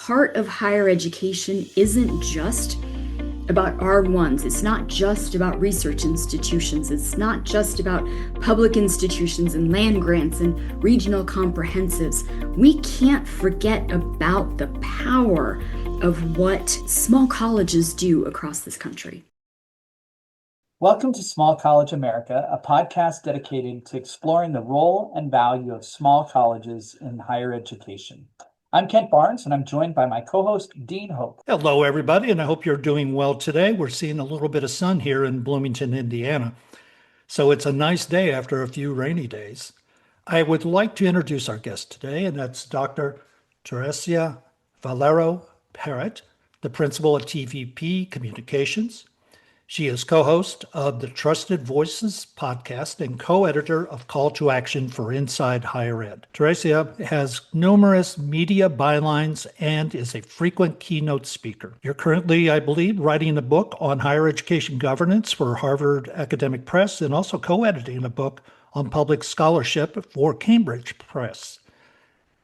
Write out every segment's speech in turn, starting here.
heart of higher education isn't just about R1s. It's not just about research institutions. It's not just about public institutions and land grants and regional comprehensives. We can't forget about the power of what small colleges do across this country. Welcome to Small College America, a podcast dedicated to exploring the role and value of small colleges in higher education. I'm Kent Barnds, and I'm joined by my co-host, Dean Hoke. Hello, everybody, and I hope you're doing well today. We're seeing a little bit of sun here in Bloomington, Indiana, so it's a nice day after a few rainy days. I would like to introduce our guest today, and that's Dr. Teresa Valerio Parrot, the principal of TVP Communications. She is co-host of the Trusted Voices podcast and co-editor of Call to Action for Inside Higher Ed. Teresa has numerous media bylines and is a frequent keynote speaker. You're currently, I believe, writing a book on higher education governance for Harvard Academic Press and also co-editing a book on public scholarship for Cambridge Press.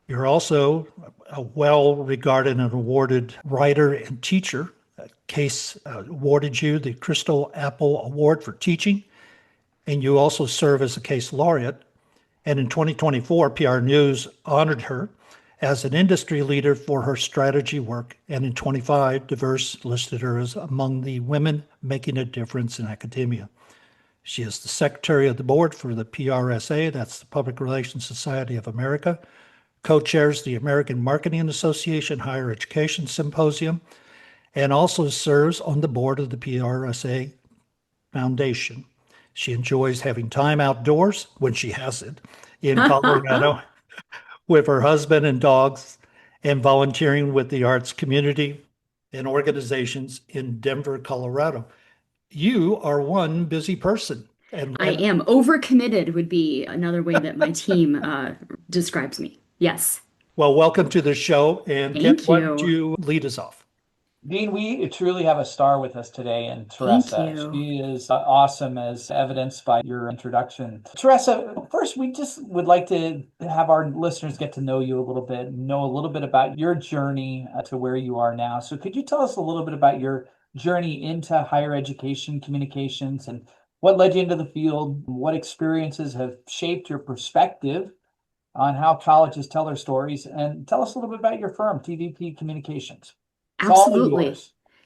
You're also a well-regarded and awarded writer and teacher. CASE awarded you the Crystal Apple Award for teaching, and you also serve as a CASE Laureate. And in 2024, PR News honored her as an industry leader for her strategy work, and in 25, Diverse listed her as among the women making a difference in academia. She is the secretary of the board for the PRSA, that's the Public Relations Society of America, co-chairs the American Marketing Association Higher Education Symposium, and also serves on the board of the PRSA Foundation. She enjoys having time outdoors, when she has it, in Colorado with her husband and dogs, and volunteering with the arts community and organizations in Denver, Colorado. You are one busy person. And I am. Overcommitted would be another way that my team describes me. Yes. Well, welcome to the show. And Thank why you. don't you lead us off? Dean, we truly have a star with us today, and Teresa. Thank you. She is awesome, as evidenced by your introduction. Teresa, first, we just would like to have our listeners get to know you a little bit, know a little bit about your journey to where you are now. So could you tell us a little bit about your journey into higher education communications and what led you into the field? What experiences have shaped your perspective on how colleges tell their stories? And tell us a little bit about your firm, TVP Communications. Absolutely.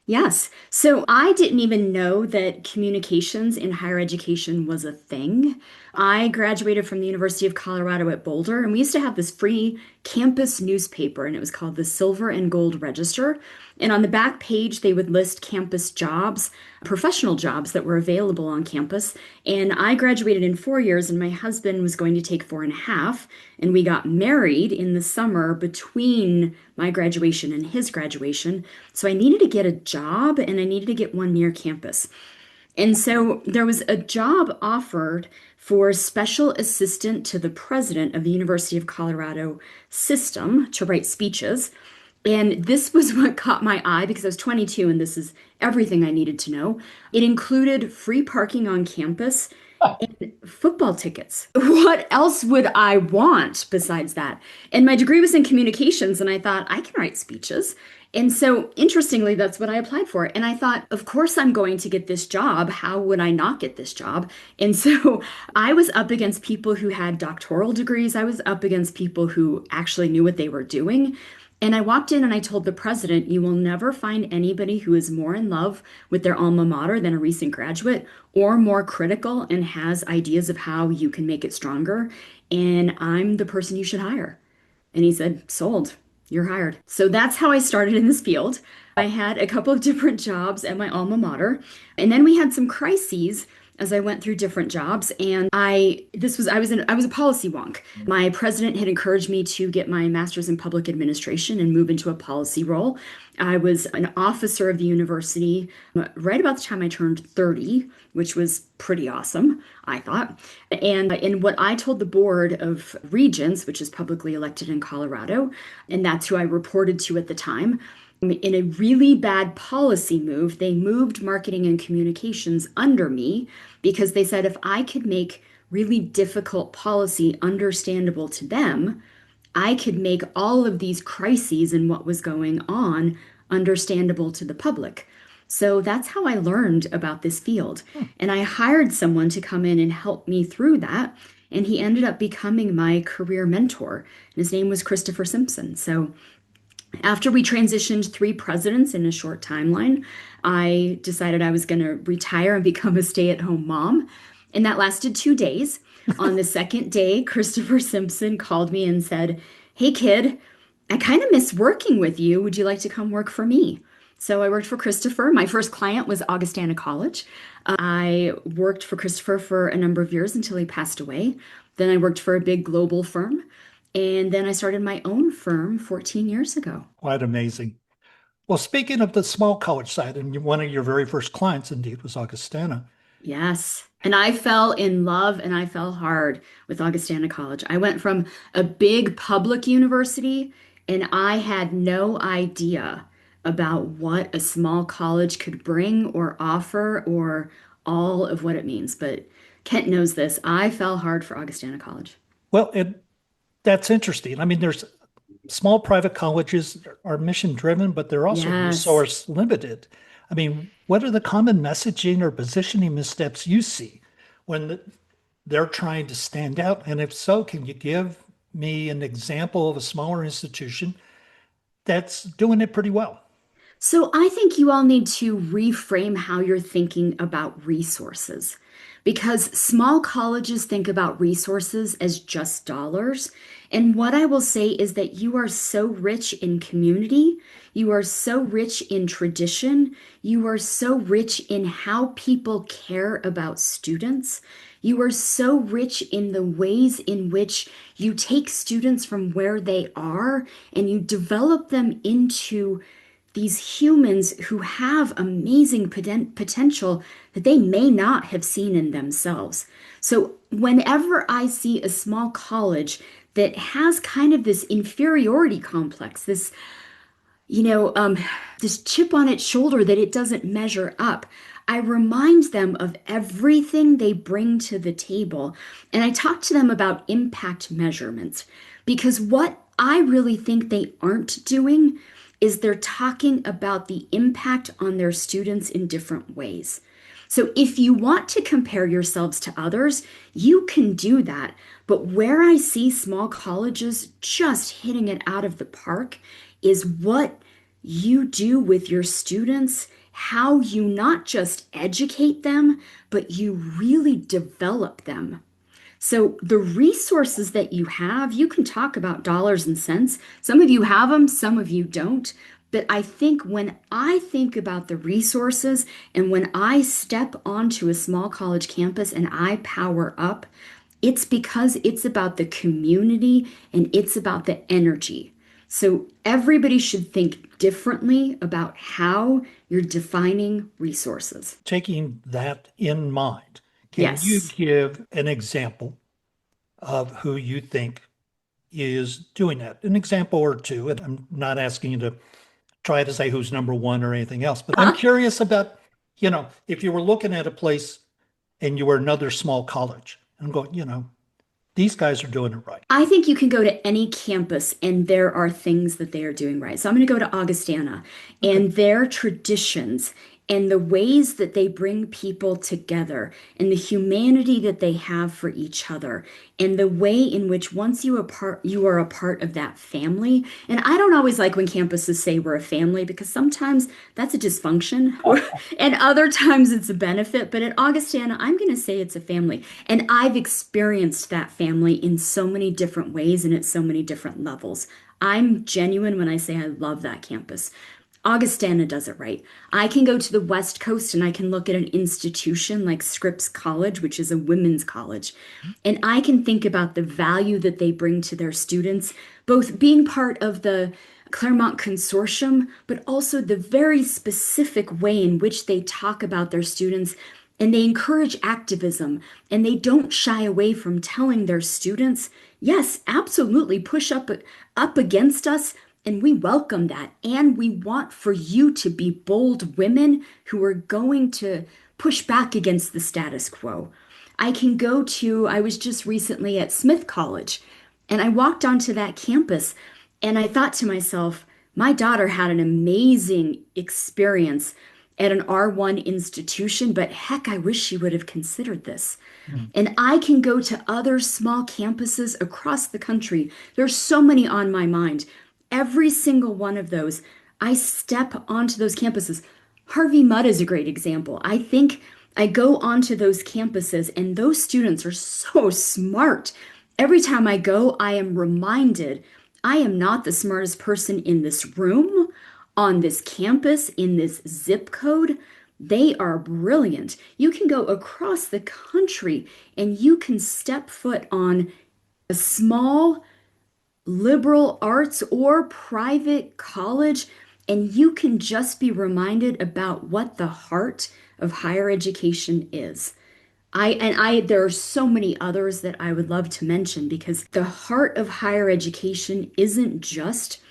Yes. So I didn't even know that communications in higher education was a thing. I graduated from the University of Colorado at Boulder, and we used to have this free campus newspaper, and it was called the Silver and Gold Register. And on the back page, they would list campus jobs, professional jobs that were available on campus. And I graduated in 4 years, and my husband was going to take 4.5. And we got married in the summer between my graduation and his graduation. So I needed to get a job, and I needed to get one near campus. And so there was a job offered for special assistant to the president of the University of Colorado system to write speeches. And this was what caught my eye because I was 22 and this is everything I needed to know. It included free parking on campus and football tickets. What else would I want besides that? And my degree was in communications, and I thought, I can write speeches. And so, interestingly, that's what I applied for. And I thought, of course, I'm going to get this job. How would I not get this job? And so I was up against people who had doctoral degrees. I was up against people who actually knew what they were doing. And I walked in and I told the president, you will never find anybody who is more in love with their alma mater than a recent graduate, or more critical and has ideas of how you can make it stronger. And I'm the person you should hire. And he said, sold, you're hired. So that's how I started in this field. I had a couple of different jobs at my alma mater. And then we had some crises as I went through different jobs. And I was a policy wonk. My president had encouraged me to get my master's in public administration and move into a policy role. I was an officer of the university right about the time I turned 30, which was pretty awesome, I thought. And in what I told the board of regents, which is publicly elected in Colorado, and that's who I reported to at the time, in a really bad policy move, they moved marketing and communications under me because they said if I could make really difficult policy understandable to them, I could make all of these crises and what was going on understandable to the public. So that's how I learned about this field. Hmm. And I hired someone to come in and help me through that. And he ended up becoming my career mentor. And his name was Christopher Simpson. So after we transitioned three presidents in a short timeline, I decided I was going to retire and become a stay-at-home mom. And that lasted 2 days. On the second day, Christopher Simpson called me and said, "Hey, kid, I kind of miss working with you. Would you like to come work for me?" So I worked for Christopher. My first client was Augustana College. I worked for Christopher for a number of years until he passed away. Then I worked for a big global firm. And then I started my own firm 14 years ago. Quite amazing. Well, speaking of the small college side, and one of your very first clients indeed was Augustana. Yes. And I fell in love and I fell hard with Augustana College. I went from a big public university and I had no idea about what a small college could bring or offer or all of what it means. But Kent knows this. I fell hard for Augustana College. Well, that's interesting. I mean, there's small private colleges are mission driven, but they're also Yes. resource limited. I mean, what are the common messaging or positioning missteps you see when they're trying to stand out? And if so, can you give me an example of a smaller institution that's doing it pretty well? So I think you all need to reframe how you're thinking about resources because small colleges think about resources as just dollars. And what I will say is that you are so rich in community, you are so rich in tradition, you are so rich in how people care about students. You are so rich in the ways in which you take students from where they are and you develop them into these humans who have amazing potential that they may not have seen in themselves. So, whenever I see a small college that has kind of this inferiority complex, you know, um, this chip on its shoulder that it doesn't measure up, I remind them of everything they bring to the table. And I talk to them about impact measurements because what I really think they aren't doing is they're talking about the impact on their students in different ways. So if you want to compare yourselves to others, you can do that. But where I see small colleges just hitting it out of the park is what you do with your students, how you not just educate them, but you really develop them. So the resources that you have, you can talk about dollars and cents. Some of you have them, some of you don't. But I think when I think about the resources and when I step onto a small college campus and I power up, it's because it's about the community and it's about the energy. So everybody should think differently about how you're defining resources. Taking that in mind, can you Yes. give an example of who you think is doing that? An example or two. And I'm not asking you to try to say who's number one or anything else, but I'm Huh? curious about, if you were looking at a place and you were another small college and go, these guys are doing it right. I think you can go to any campus and there are things that they are doing right. So I'm going to go to Augustana Okay. and their traditions and the ways that they bring people together and the humanity that they have for each other and the way in which once you are a part of that family. And I don't always like when campuses say we're a family because sometimes that's a dysfunction and other times it's a benefit. But at Augustana, I'm going to say it's a family. And I've experienced that family in so many different ways and at so many different levels. I'm genuine when I say I love that campus. Augustana does it right. I can go to the West Coast and I can look at an institution like Scripps College, which is a women's college, and I can think about the value that they bring to their students, both being part of the Claremont Consortium, but also the very specific way in which they talk about their students and they encourage activism and they don't shy away from telling their students, yes, absolutely push up against us and we welcome that. And we want for you to be bold women who are going to push back against the status quo. I was just recently at Smith College, And I walked onto that campus and I thought to myself, my daughter had an amazing experience at an R1 institution, but heck, I wish she would have considered this. Mm. And I can go to other small campuses across the country. There's so many on my mind. Every single one of those, I step onto those campuses. Harvey Mudd is a great example. I think I go onto those campuses, and those students are so smart. Every time I go, I am reminded I am not the smartest person in this room, on this campus, in this zip code. They are brilliant. You can go across the country and you can step foot on a small liberal arts or private college, and you can just be reminded about what the heart of higher education is. There are so many others that I would love to mention because the heart of higher education isn't just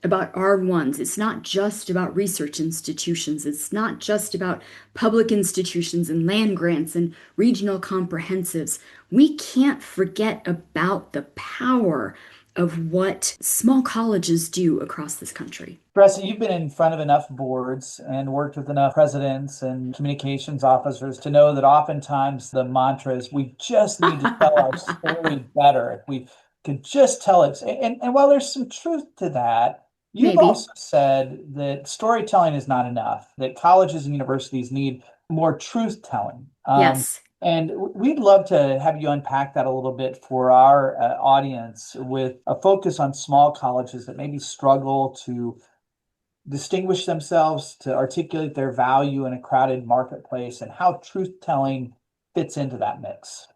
about R1s. It's not just about research institutions. It's not just about public institutions and land grants and regional comprehensives. We can't forget about the power of what small colleges do across this country. Teresa, you've been in front of enough boards and worked with enough presidents and communications officers to know that oftentimes the mantra is we just need to tell our story better. If we could just tell it. And while there's some truth to that, you've Maybe. also said that storytelling is not enough, that colleges and universities need more truth telling. Yes. And we'd love to have you unpack that a little bit for our audience with a focus on small colleges that maybe struggle to distinguish themselves, to articulate their value in a crowded marketplace, and how truth telling fits into that mix.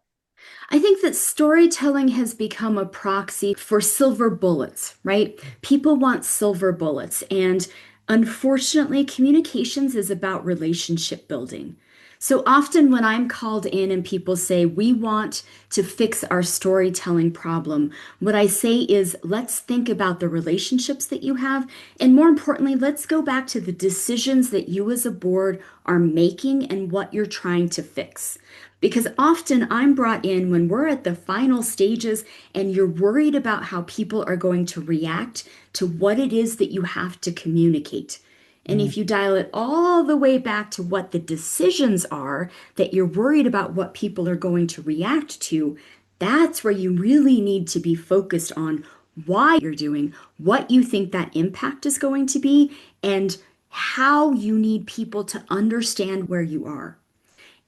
I think that storytelling has become a proxy for silver bullets, right? People want silver bullets. And unfortunately, communications is about relationship building. So often, when I'm called in and people say, we want to fix our storytelling problem, what I say is, let's think about the relationships that you have. And more importantly, let's go back to the decisions that you as a board are making and what you're trying to fix. Because often I'm brought in when we're at the final stages and you're worried about how people are going to react to what it is that you have to communicate. And Mm. if you dial it all the way back to what the decisions are that you're worried about what people are going to react to, that's where you really need to be focused on why you're doing, what you think that impact is going to be, and how you need people to understand where you are.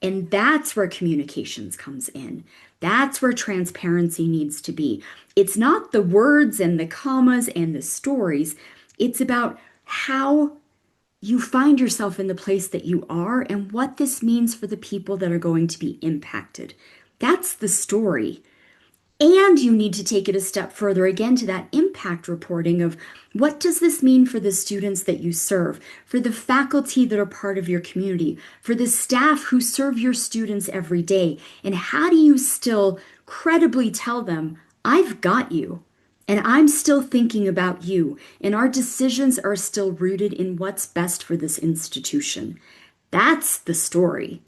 And that's where communications comes in. That's where transparency needs to be. It's not the words and the commas and the stories. It's about how you find yourself in the place that you are and what this means for the people that are going to be impacted. That's the story. And you need to take it a step further again to that impact reporting of what does this mean for the students that you serve, for the faculty that are part of your community, for the staff who serve your students every day, and how do you still credibly tell them, I've got you, and I'm still thinking about you, and our decisions are still rooted in what's best for this institution. That's the story.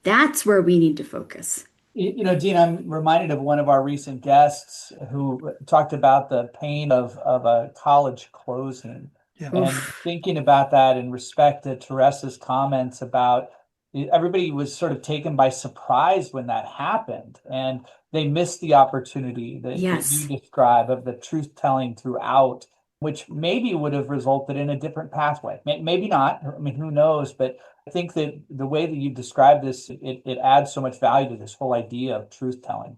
That's where we need to focus. Dean, I'm reminded of one of our recent guests who talked about the pain of a college closing Yeah. and Oof. thinking about that in respect to Teresa's comments about everybody was sort of taken by surprise when that happened and they missed the opportunity that you Yes. describe of the truth telling throughout, which maybe would have resulted in a different pathway. Maybe not. I mean, who knows? But I think that the way that you describe this, it adds so much value to this whole idea of truth telling.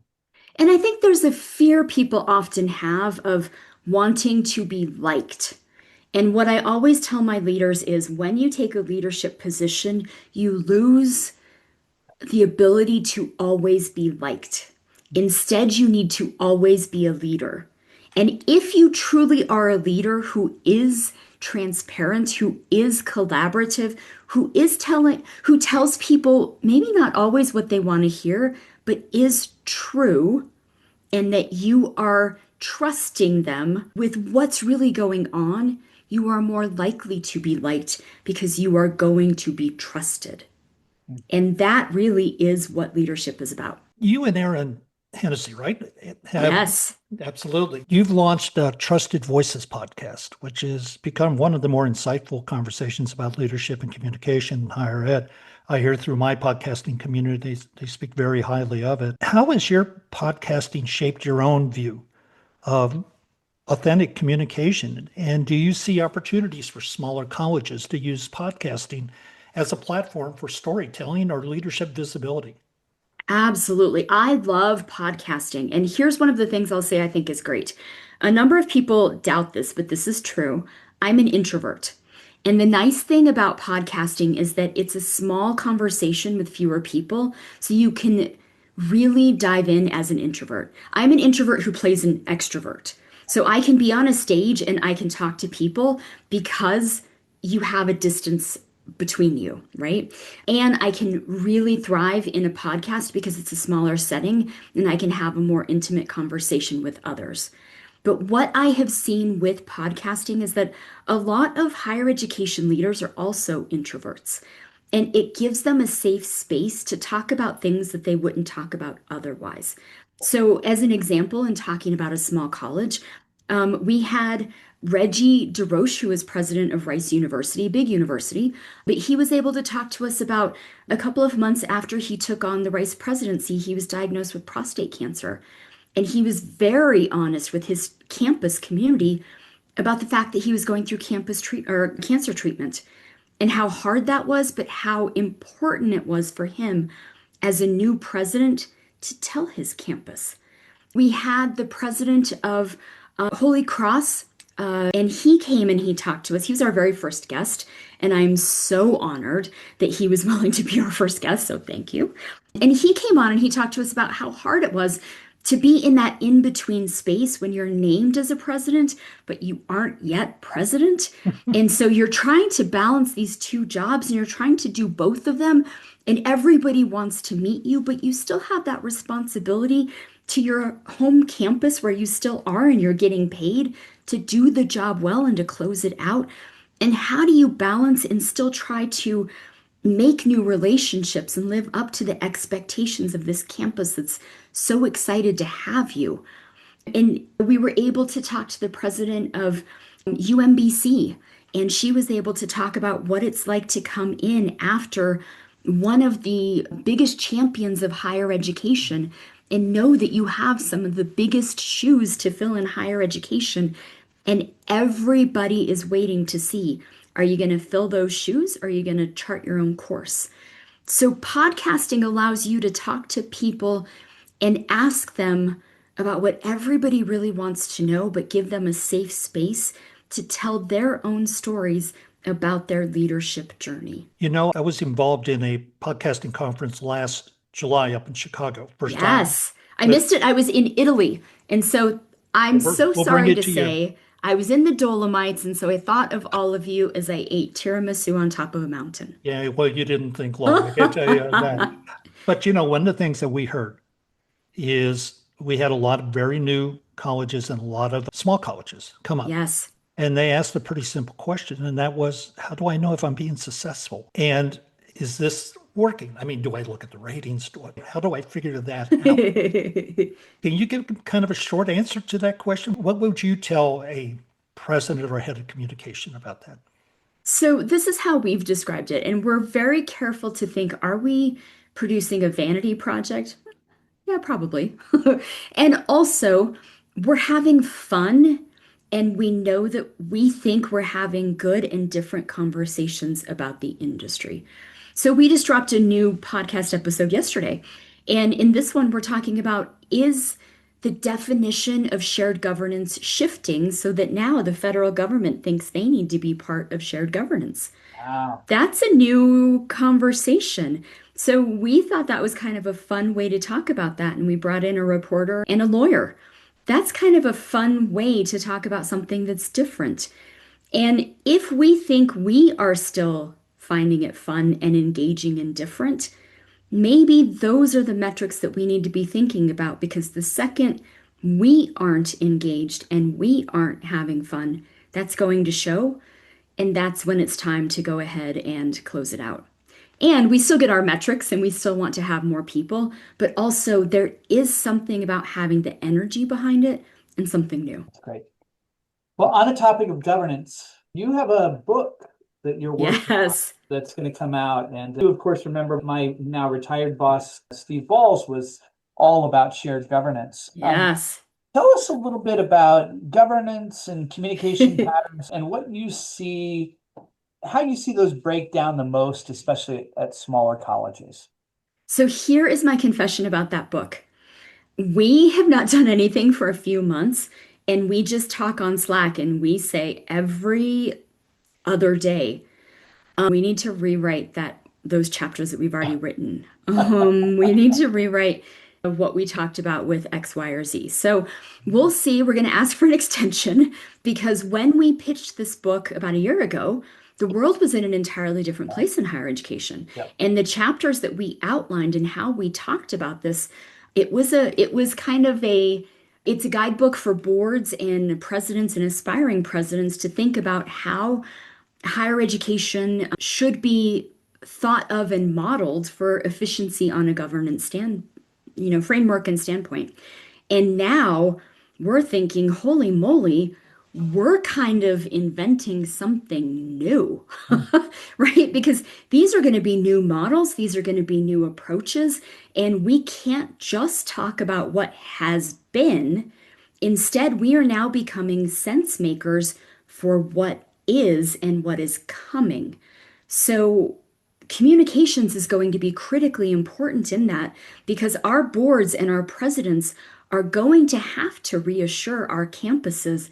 And I think there's a fear people often have of wanting to be liked. And what I always tell my leaders is when you take a leadership position, you lose the ability to always be liked. Instead, you need to always be a leader. And if you truly are a leader who is transparent, who is collaborative, who tells people maybe not always what they want to hear, but is true, and that you are trusting them with what's really going on, you are more likely to be liked because you are going to be trusted. And that really is what leadership is about. You and Aaron Hennessy, right? Yes. Absolutely. You've launched a Trusted Voices podcast, which has become one of the more insightful conversations about leadership and communication in higher ed. I hear through my podcasting community, they speak very highly of it. How has your podcasting shaped your own view of authentic communication? And do you see opportunities for smaller colleges to use podcasting as a platform for storytelling or leadership visibility? Absolutely. I love podcasting. And here's one of the things I'll say I think is great. A number of people doubt this, but this is true. I'm an introvert. And the nice thing about podcasting is that it's a small conversation with fewer people, so you can really dive in as an introvert. I'm an introvert who plays an extrovert. So I can be on a stage and I can talk to people because you have a distance between you, right? And I can really thrive in a podcast because it's a smaller setting and I can have a more intimate conversation with others. But what I have seen with podcasting is that a lot of higher education leaders are also introverts. And it gives them a safe space to talk about things that they wouldn't talk about otherwise. So, as an example, in talking about a small college, we had Reggie DeRoche, who is president of Rice University, big university, but he was able to talk to us about a couple of months after he took on the Rice presidency, he was diagnosed with prostate cancer. And he was very honest with his campus community about the fact that he was going through cancer treatment and how hard that was, but how important it was for him as a new president to tell his campus. We had the president of Holy Cross, and he came and he talked to us. He was our very first guest, and I'm so honored that he was willing to be our first guest, so thank you. And he came on and he talked to us about how hard it was to be in that in-between space when you're named as a president, but you aren't yet president. And so you're trying to balance these two jobs and you're trying to do both of them. And everybody wants to meet you, but you still have that responsibility to your home campus where you still are and you're getting paid to do the job well and to close it out. And how do you balance and still try to make new relationships and live up to the expectations of this campus that's so excited to have you? And we were able to talk to the president of UMBC, and she was able to talk about what it's like to come in after one of the biggest champions of higher education and know that you have some of the biggest shoes to fill in higher education. And everybody is waiting to see, are you going to fill those shoes or are you going to chart your own course? So, podcasting allows you to talk to people and ask them about what everybody really wants to know, but give them a safe space to tell their own stories about their leadership journey. You know, I was involved in a podcasting conference last July up in Chicago. First time. Yes, I missed it. I was in Italy. And so I'm so We'll bring sorry it to to you. say I was in the Dolomites. And so I thought of all of you as I ate tiramisu on top of a mountain. Yeah, well, you didn't think long. I can tell you that. But you know, one of the things that we heard is we had a lot of very new colleges and a lot of small colleges come up. Yes. And they asked a pretty simple question, and that was, how do I know if I'm being successful? And is this working? I mean, do I look at the ratings? How do I figure that out? Can you give kind of a short answer to that question? What would you tell a president or head of communication about that? So this is how we've described it. And we're very careful to think, are we producing a vanity project? Yeah, probably. And also, we're having fun. And we know that we think we're having good and different conversations about the industry. So we just dropped a new podcast episode yesterday. And in this one, we're talking about, is the definition of shared governance shifting so that now the federal government thinks they need to be part of shared governance? Wow. That's a new conversation. So we thought that was kind of a fun way to talk about that. And we brought in a reporter and a lawyer. That's kind of a fun way to talk about something that's different. And if we think we are still finding it fun and engaging and different, maybe those are the metrics that we need to be thinking about, because the second we aren't engaged and we aren't having fun, that's going to show. And that's when it's time to go ahead and close it out. And we still get our metrics and we still want to have more people, but also there is something about having the energy behind it and something new. That's great. Well, on the topic of governance, you have a book that you're working on Yes. that's going to come out. And you, of course, remember my now retired boss, Steve Balls, was all about shared governance. Yes. Tell us a little bit about governance and communication patterns and what you see, how you see those break down the most, especially at smaller colleges. So here is my confession about that book. We have not done anything for a few months, and we just talk on Slack and we say every other day, we need to rewrite those chapters that we've already written. We need to rewrite what we talked about with X, Y, or Z. So we'll see. We're going to ask for an extension because when we pitched this book about a year ago, the world was in an entirely different place in higher education. Yep. And the chapters that we outlined and how we talked about this, it was kind of it's a guidebook for boards and presidents and aspiring presidents to think about how higher education should be thought of and modeled for efficiency on a governance framework and standpoint. And now we're thinking, holy moly, we're kind of inventing something new, right? Because these are going to be new models, these are going to be new approaches, and we can't just talk about what has been. Instead, we are now becoming sense makers for what is and what is coming. So, communications is going to be critically important in that because our boards and our presidents are going to have to reassure our campuses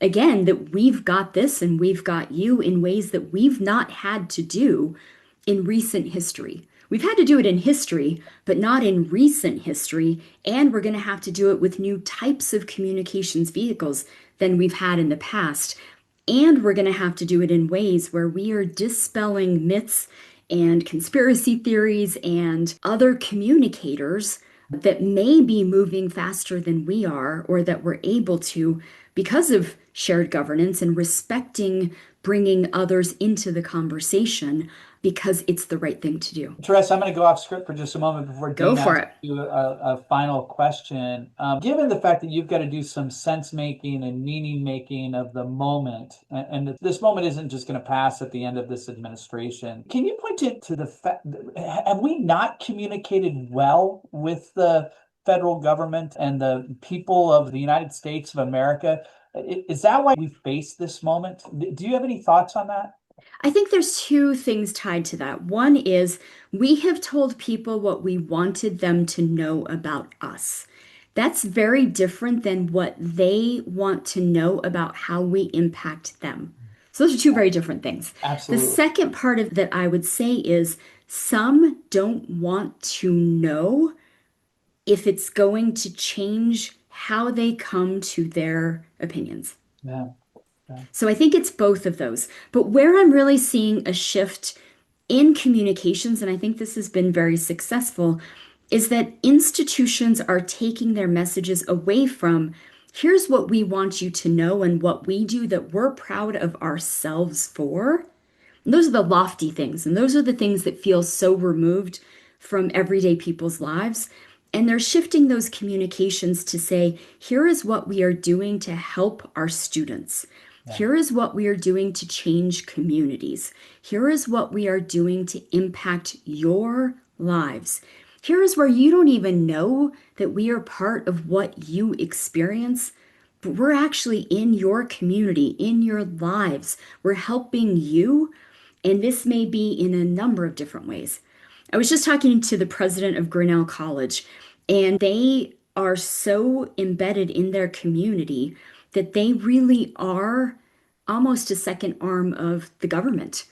again that we've got this and we've got you in ways that we've not had to do in recent history. We've had to do it in history, but not in recent history. And we're going to have to do it with new types of communications vehicles than we've had in the past. And we're going to have to do it in ways where we are dispelling myths and conspiracy theories and other communicators that may be moving faster than we are, or that we're able to because of shared governance and respecting bringing others into the conversation because it's the right thing to do. Teresa, I'm going to go off script for just a moment before Go Dean for asks it. you a final question. Given the fact that you've got to do some sense making and meaning making of the moment, and this moment isn't just going to pass at the end of this administration, can you point to the fact, have we not communicated well with the federal government and the people of the United States of America? Is that why we face this moment? Do you have any thoughts on that? I think there's two things tied to that. One is we have told people what we wanted them to know about us. That's very different than what they want to know about how we impact them. So those are two very different things. The Absolutely. second part of that I would say is some don't want to know if it's going to change how they come to their opinions. Yeah. Yeah. So I think it's both of those. But where I'm really seeing a shift in communications, and I think this has been very successful, is that institutions are taking their messages away from here's what we want you to know and what we do that we're proud of ourselves for. And those are the lofty things, and those are the things that feel so removed from everyday people's lives. And they're shifting those communications to say, here is what we are doing to help our students. Yeah. Here is what we are doing to change communities. Here is what we are doing to impact your lives. Here is where you don't even know that we are part of what you experience, but we're actually in your community, in your lives. We're helping you, and this may be in a number of different ways. I was just talking to the president of Grinnell College, and they are so embedded in their community that they really are almost a second arm of the government.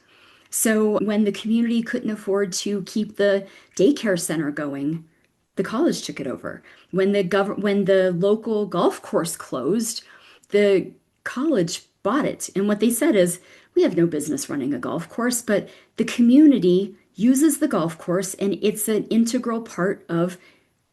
So when the community couldn't afford to keep the daycare center going, the college took it over. When the local golf course closed, the college bought it. And what they said is, we have no business running a golf course, but the community uses the golf course and it's an integral part of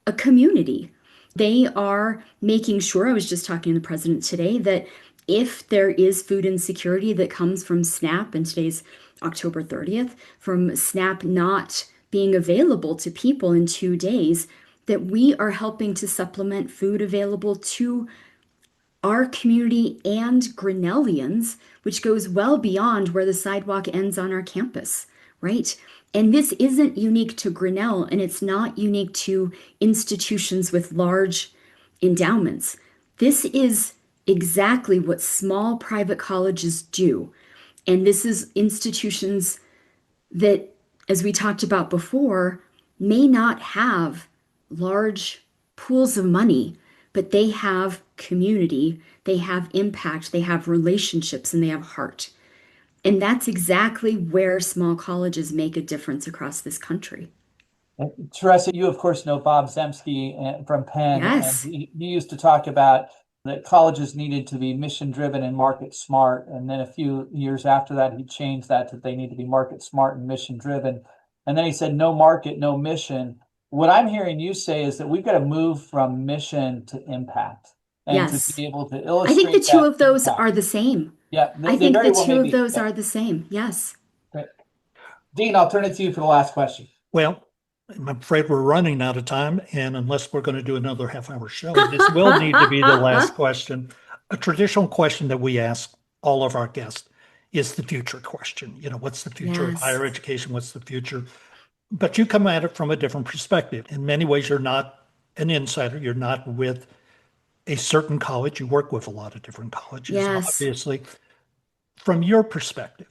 a community. They are making sure, I was just talking to the president today, that if there is food insecurity that comes from SNAP, and today's October 30th, from SNAP not being available to people in 2 days, that we are helping to supplement food available to our community and Grinnellians, which goes well beyond where the sidewalk ends on our campus, right? And this isn't unique to Grinnell, and it's not unique to institutions with large endowments. This is exactly what small private colleges do. And this is institutions that, as we talked about before, may not have large pools of money, but they have community, they have impact, they have relationships, and they have heart. And that's exactly where small colleges make a difference across this country. Teresa, you of course know Bob Zemsky from Penn, and Yes, he used to talk about that colleges needed to be mission driven and market smart. And then a few years after that, he changed that to they need to be market smart and mission driven. And then he said, no market, no mission. What I'm hearing you say is that we've got to move from mission to impact and to yes. be able to I think the illustrate two that of those are impact. the same. Yeah, I they think very the well two may of be. those Yeah. are the same. Yes. Great. Dean, I'll turn it to you for the last question. Well, I'm afraid we're running out of time, and unless we're going to do another half-hour show, this will need to be the last question. A traditional question that we ask all of our guests is the future question. You know, what's the future of Yes. higher education? What's the future? But you come at it from a different perspective. In many ways, you're not an insider. You're not with a certain college. You work with a lot of different colleges, Yes. obviously. From your perspective,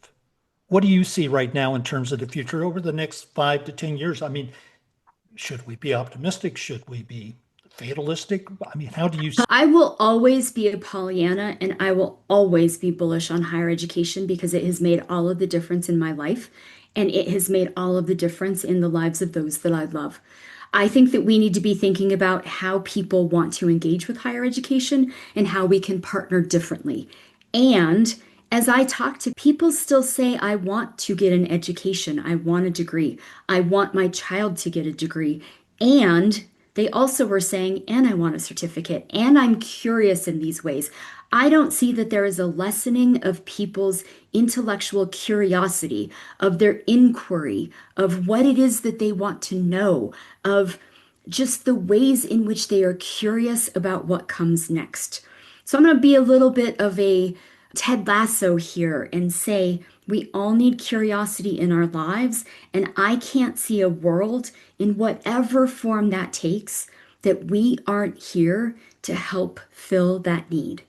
what do you see right now in terms of the future over the next 5 to 10 years? I mean, should we be optimistic? Should we be fatalistic? I mean, how do you see? I will always be a Pollyanna and I will always be bullish on higher education because it has made all of the difference in my life and it has made all of the difference in the lives of those that I love. I think that we need to be thinking about how people want to engage with higher education and how we can partner differently. And as I talk to people, still say, I want to get an education. I want a degree. I want my child to get a degree. And they also were saying, and I want a certificate, and I'm curious in these ways. I don't see that there is a lessening of people's intellectual curiosity, of their inquiry, of what it is that they want to know, of just the ways in which they are curious about what comes next. So I'm going to be a little bit of a Ted Lasso here and say we all need curiosity in our lives, and I can't see a world in whatever form that takes that we aren't here to help fill that need.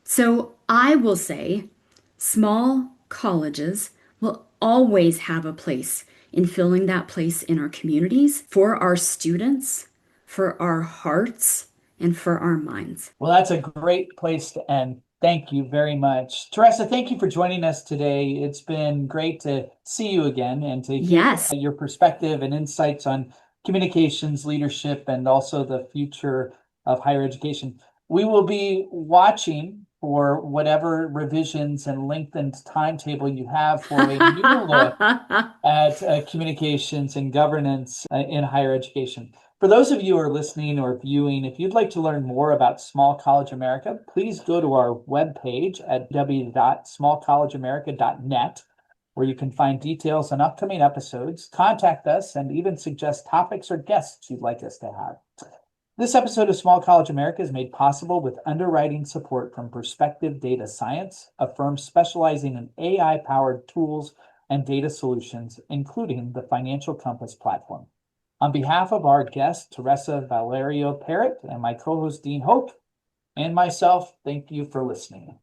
So I will say small colleges will always have a place in filling that place in our communities, for our students, for our hearts, and for our minds. Well, that's a great place to end. Thank you very much. Teresa, thank you for joining us today. It's been great to see you again and to hear Yes. your perspective and insights on communications, leadership, and also the future of higher education. We will be watching for whatever revisions and lengthened timetable you have for a new look at communications and governance in higher education. For those of you who are listening or viewing, if you'd like to learn more about Small College America, please go to our webpage at www.smallcollegeamerica.net, where you can find details on upcoming episodes, contact us, and even suggest topics or guests you'd like us to have. This episode of Small College America is made possible with underwriting support from Perspective Data Science, a firm specializing in AI-powered tools and data solutions, including the Financial Compass platform. On behalf of our guest, Teresa Valerio Parrot, and my co-host, Dean Hoke, and myself, thank you for listening.